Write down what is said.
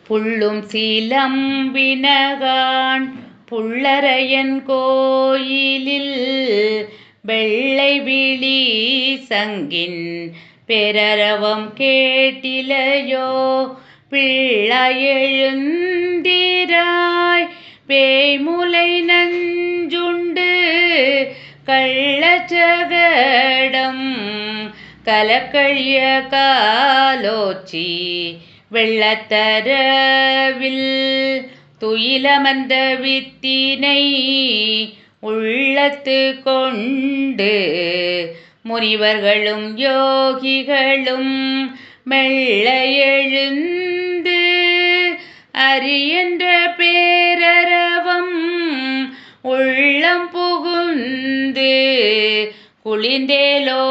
புள்ளும் சீலம்பினகான் புள்ளரையன் கோயிலில் வெள்ளை விழி சங்கின் பேரரவம் கேட்டிலையோ பிள்ளாய் எழுந்திராய் பேய்முலை நஞ்சுண்டு கள்ளச்சகடம் கலக்கழிய காலோச்சி வெள்ளத்தரவில் துயிலமர்ந்த வித்தினை உள்ளத்து கொண்டு முனிவர்களும் யோகிகளும் மெல்ல எழுந்து அரியன்ற பேரரவம் உள்ளம் புகுந்து குளிர்ந்தேலோ